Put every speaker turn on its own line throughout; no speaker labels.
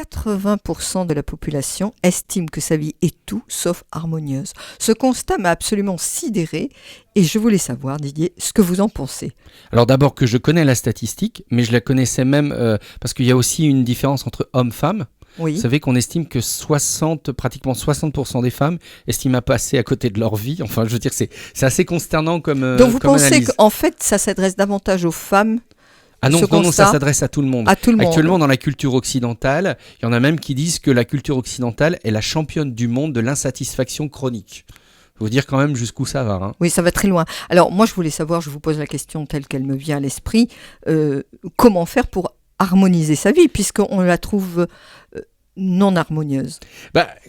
80% de la population estime que sa vie est tout sauf harmonieuse. Ce constat m'a absolument sidéré et je voulais savoir, Didier, ce que vous en pensez.
Alors d'abord que je connais la statistique, mais je la connaissais même parce qu'il y a aussi une différence entre hommes-femmes.
Oui.
Vous savez qu'on estime que pratiquement 60% des femmes estiment à passer à côté de leur vie. Enfin, je veux dire, c'est assez consternant comme
Donc vous
comme
pensez
analyse.
qu'en fait, ça s'adresse davantage aux femmes?
Ah non,
ce
non, ça
constat
s'adresse à tout le monde.
À tout le monde.
Actuellement, dans la culture occidentale, il y en a même qui disent que la culture occidentale est la championne du monde de l'insatisfaction chronique. Il faut dire quand même jusqu'où ça va. Hein.
Oui, ça va très loin. Alors, moi, je voulais savoir, je vous pose la question telle qu'elle me vient à l'esprit, comment faire pour harmoniser sa vie, puisqu'on la trouve non harmonieuse.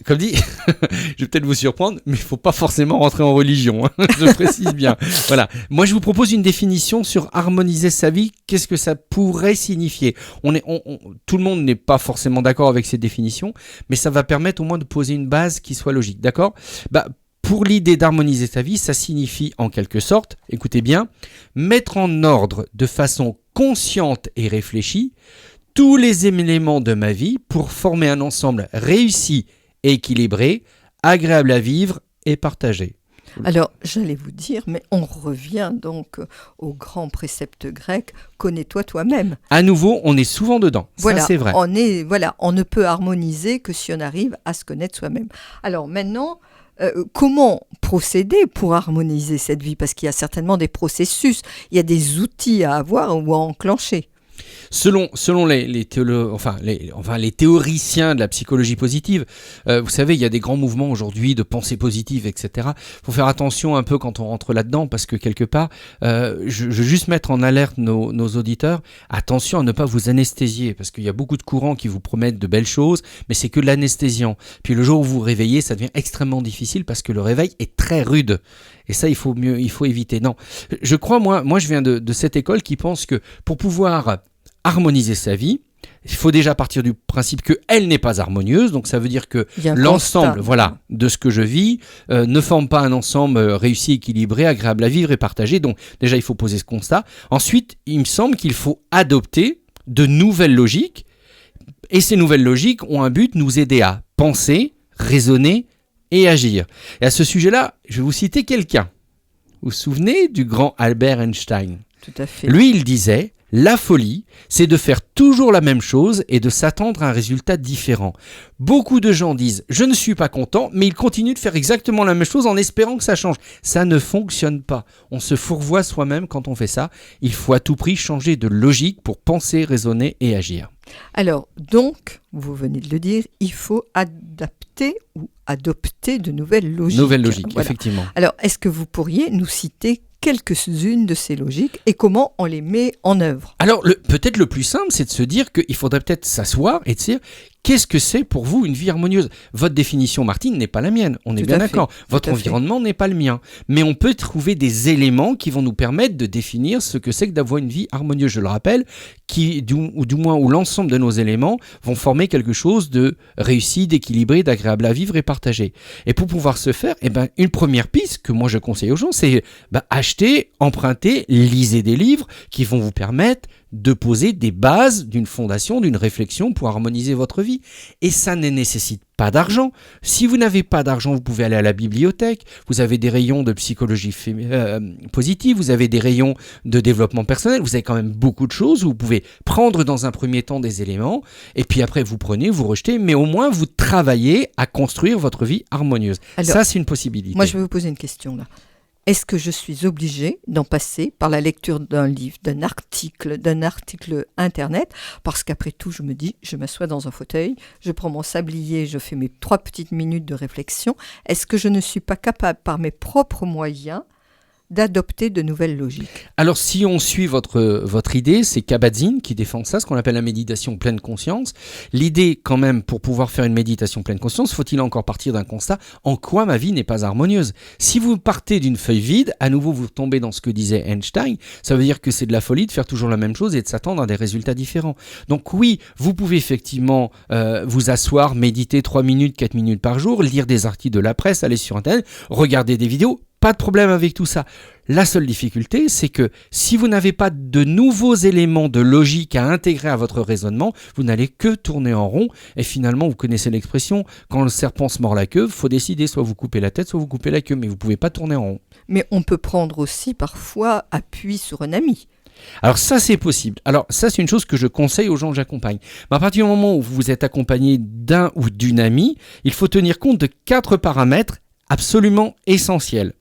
Comme dit, je vais peut-être vous surprendre, mais il ne faut pas forcément rentrer en religion, hein, je précise bien. Voilà. Moi, je vous propose une définition sur harmoniser sa vie. Qu'est-ce que ça pourrait signifier ? Tout le monde n'est pas forcément d'accord avec cette définition, mais ça va permettre au moins de poser une base qui soit logique, d'accord ? Pour l'idée d'harmoniser sa vie, ça signifie en quelque sorte, écoutez bien, mettre en ordre de façon consciente et réfléchie tous les éléments de ma vie pour former un ensemble réussi et équilibré, agréable à vivre et partagé.
Alors, j'allais vous dire, mais on revient donc au grand précepte grec, connais-toi toi-même.
À nouveau, on est souvent dedans,
Voilà,
ça c'est vrai.
on ne peut harmoniser que si on arrive à se connaître soi-même. Alors maintenant, comment procéder pour harmoniser cette vie ? Parce qu'il y a certainement des processus, il y a des outils à avoir ou à enclencher.
Selon les théoriciens de la psychologie positive, vous savez, il y a des grands mouvements aujourd'hui de pensée positive, etc. Il faut faire attention un peu quand on rentre là-dedans parce que quelque part, je veux juste mettre en alerte nos auditeurs, attention à ne pas vous anesthésier parce qu'il y a beaucoup de courants qui vous promettent de belles choses, mais c'est que de l'anesthésiant. Puis le jour où vous vous réveillez, ça devient extrêmement difficile parce que le réveil est très rude. Et ça, il faut éviter. Non, je crois, moi je viens de cette école qui pense que pour pouvoir harmoniser sa vie, il faut déjà partir du principe qu'elle n'est pas harmonieuse, donc ça veut dire que l'ensemble de ce que je vis ne forme pas un ensemble réussi, équilibré, agréable à vivre et partagé. Donc déjà, il faut poser ce constat. Ensuite, il me semble qu'il faut adopter de nouvelles logiques, et ces nouvelles logiques ont un but, nous aider à penser, raisonner et agir. Et à ce sujet-là, je vais vous citer quelqu'un. Vous vous souvenez du grand Albert Einstein ?
Tout à fait.
Lui, il disait... La folie, c'est de faire toujours la même chose et de s'attendre à un résultat différent. Beaucoup de gens disent « je ne suis pas content », mais ils continuent de faire exactement la même chose en espérant que ça change. Ça ne fonctionne pas. On se fourvoie soi-même quand on fait ça. Il faut à tout prix changer de logique pour penser, raisonner et agir.
Alors, donc, vous venez de le dire, il faut adapter ou adopter de nouvelles logiques.
Nouvelles logiques,
voilà.
Effectivement.
Alors, est-ce que vous pourriez nous citer quelques-unes de ces logiques et comment on les met en œuvre ?
Alors, peut-être le plus simple, c'est de se dire qu'il faudrait peut-être s'asseoir et de dire qu'est-ce que c'est pour vous une vie harmonieuse ? Votre définition, Martine, n'est pas la mienne, on est bien d'accord. Votre environnement n'est pas le mien. Mais on peut trouver des éléments qui vont nous permettre de définir ce que c'est que d'avoir une vie harmonieuse. Je le rappelle, où l'ensemble de nos éléments vont former quelque chose de réussi, d'équilibré, d'agréable à vivre et partagé. Et pour pouvoir se faire, une première piste que moi je conseille aux gens, c'est acheter, emprunter, lisez des livres qui vont vous permettre de poser des bases d'une fondation, d'une réflexion pour harmoniser votre vie. Et ça ne nécessite pas d'argent. Si vous n'avez pas d'argent, vous pouvez aller à la bibliothèque. Vous avez des rayons de psychologie positive, vous avez des rayons de développement personnel. Vous avez quand même beaucoup de choses où vous pouvez prendre dans un premier temps des éléments et puis après vous prenez, vous rejetez, mais au moins vous travaillez à construire votre vie harmonieuse. Alors, ça, c'est une possibilité.
Moi, je vais vous poser une question là. Est-ce que je suis obligée d'en passer par la lecture d'un livre, d'un article internet ? Parce qu'après tout, je me dis, je m'assois dans un fauteuil, je prends mon sablier, je fais mes 3 petites minutes de réflexion. Est-ce que je ne suis pas capable, par mes propres moyens, d'adopter de nouvelles logiques ?
Alors, si on suit votre idée, c'est Kabat-Zinn qui défend ça, ce qu'on appelle la méditation pleine conscience. L'idée, quand même, pour pouvoir faire une méditation pleine conscience, faut-il encore partir d'un constat en quoi ma vie n'est pas harmonieuse. Si vous partez d'une feuille vide, à nouveau, vous tombez dans ce que disait Einstein, ça veut dire que c'est de la folie de faire toujours la même chose et de s'attendre à des résultats différents. Donc oui, vous pouvez effectivement vous asseoir, méditer 3 minutes, 4 minutes par jour, lire des articles de la presse, aller sur Internet, regarder des vidéos, pas de problème avec tout ça. La seule difficulté, c'est que si vous n'avez pas de nouveaux éléments de logique à intégrer à votre raisonnement, vous n'allez que tourner en rond. Et finalement, vous connaissez l'expression, quand le serpent se mord la queue, il faut décider, soit vous coupez la tête, soit vous coupez la queue, mais vous ne pouvez pas tourner en rond.
Mais on peut prendre aussi parfois appui sur un ami.
Alors ça, c'est possible. Alors ça, c'est une chose que je conseille aux gens que j'accompagne. Mais à partir du moment où vous êtes accompagné d'un ou d'une amie, il faut tenir compte de 4 paramètres absolument essentiels.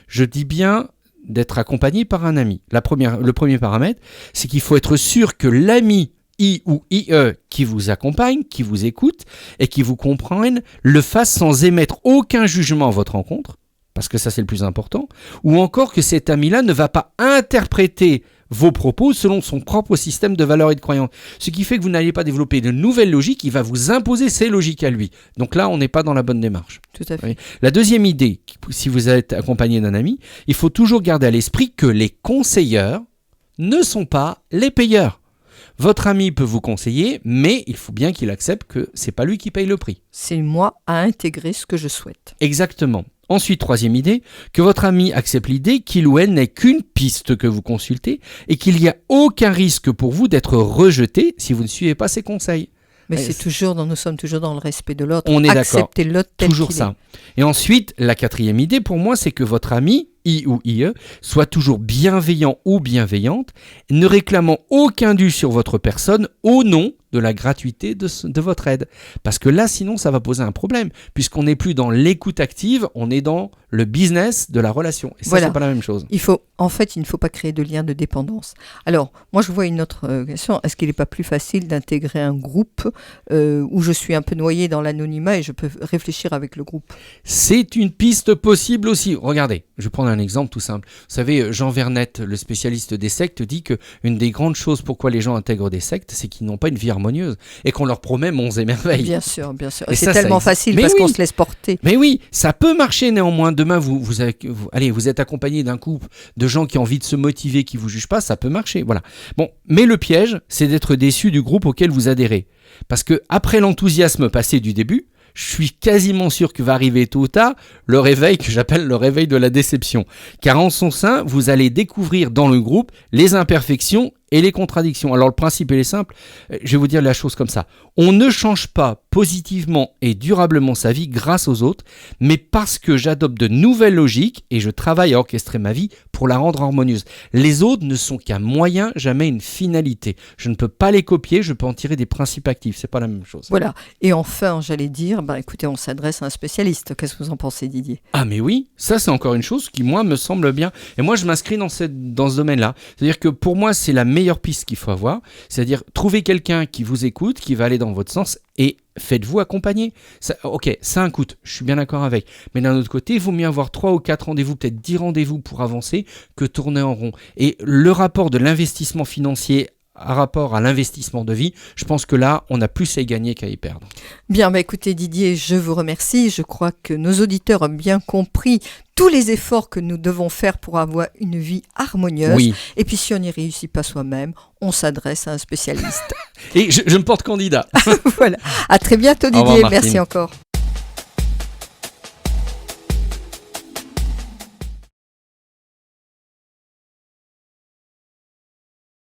Je dis bien d'être accompagné par un ami. Le premier paramètre, c'est qu'il faut être sûr que l'ami I ou IE qui vous accompagne, qui vous écoute et qui vous comprenne, le fasse sans émettre aucun jugement à votre rencontre, parce que ça c'est le plus important, ou encore que cet ami-là ne va pas interpréter vos propos selon son propre système de valeurs et de croyances. Ce qui fait que vous n'allez pas développer de nouvelles logiques, il va vous imposer ses logiques à lui. Donc là, on n'est pas dans la bonne démarche.
Tout à fait.
La deuxième idée, si vous êtes accompagné d'un ami, il faut toujours garder à l'esprit que les conseilleurs ne sont pas les payeurs. Votre ami peut vous conseiller, mais il faut bien qu'il accepte que c'est pas lui qui paye le prix.
C'est moi à intégrer ce que je souhaite.
Exactement. Ensuite, troisième idée, que votre ami accepte l'idée qu'il ou elle n'est qu'une piste que vous consultez et qu'il n'y a aucun risque pour vous d'être rejeté si vous ne suivez pas ses conseils.
Mais nous sommes toujours dans le respect de l'autre.
On est d'accord.
Accepter l'autre tel
Toujours
qu'il
ça. Et ensuite, la quatrième idée pour moi, c'est que votre ami, I ou IE, soit toujours bienveillant ou bienveillante, ne réclamant aucun dû sur votre personne au nom de la gratuité de votre aide. Parce que là, sinon, ça va poser un problème, puisqu'on n'est plus dans l'écoute active, on est dans le business de la relation. Et ça,
Voilà.
c'est pas la même chose.
il ne faut pas créer de lien de dépendance. Alors, moi, je vois une autre question. Est-ce qu'il n'est pas plus facile d'intégrer un groupe où je suis un peu noyé dans l'anonymat et je peux réfléchir avec le groupe?
C'est une piste possible aussi. Regardez, je vais prendre un exemple tout simple. Vous savez, Jean Vernet, le spécialiste des sectes, dit qu'une des grandes choses pourquoi les gens intègrent des sectes, c'est qu'ils n'ont pas une vie harmonieuse et qu'on leur promet monts et merveilles.
Bien sûr, bien sûr.
Et
C'est
ça
tellement
existe.
facile
Mais
parce
oui.
qu'on se laisse porter.
Mais oui, ça peut marcher néanmoins. Demain, vous êtes accompagné d'un couple de gens qui ont envie de se motiver, qui ne vous jugent pas, ça peut marcher. Voilà. Bon, mais le piège, c'est d'être déçu du groupe auquel vous adhérez. Parce que après l'enthousiasme passé du début, je suis quasiment sûr que va arriver tôt ou tard le réveil que j'appelle le réveil de la déception. Car en son sein, vous allez découvrir dans le groupe les imperfections et les contradictions. Alors le principe il est simple, je vais vous dire la chose comme ça. On ne change pas positivement et durablement sa vie grâce aux autres, mais parce que j'adopte de nouvelles logiques et je travaille à orchestrer ma vie pour la rendre harmonieuse. Les autres ne sont qu'un moyen, jamais une finalité. Je ne peux pas les copier, je peux en tirer des principes actifs, c'est pas la même chose.
Voilà. Et enfin, j'allais dire, écoutez, on s'adresse à un spécialiste. Qu'est-ce que vous en pensez, Didier?
Ah mais oui, ça c'est encore une chose qui moi me semble bien. Et moi je m'inscris dans ce domaine-là. C'est-à-dire que pour moi c'est la meilleure piste qu'il faut avoir. C'est-à-dire trouver quelqu'un qui vous écoute, qui va aller dans votre sens et faites-vous accompagner. Ça, ok, ça a un coût, je suis bien d'accord avec. Mais d'un autre côté, il vaut mieux avoir 3 ou 4 rendez-vous, peut-être 10 rendez-vous pour avancer que tourner en rond. Et le rapport de l'investissement financier à rapport à l'investissement de vie, je pense que là, on a plus à y gagner qu'à y perdre.
Bien, écoutez Didier, je vous remercie. Je crois que nos auditeurs ont bien compris tous les efforts que nous devons faire pour avoir une vie harmonieuse.
Oui.
Et puis si on n'y réussit pas soi-même, on s'adresse à un spécialiste.
Et je me porte candidat.
Voilà. À très bientôt
Au revoir,
Didier.
Martine.
Merci encore.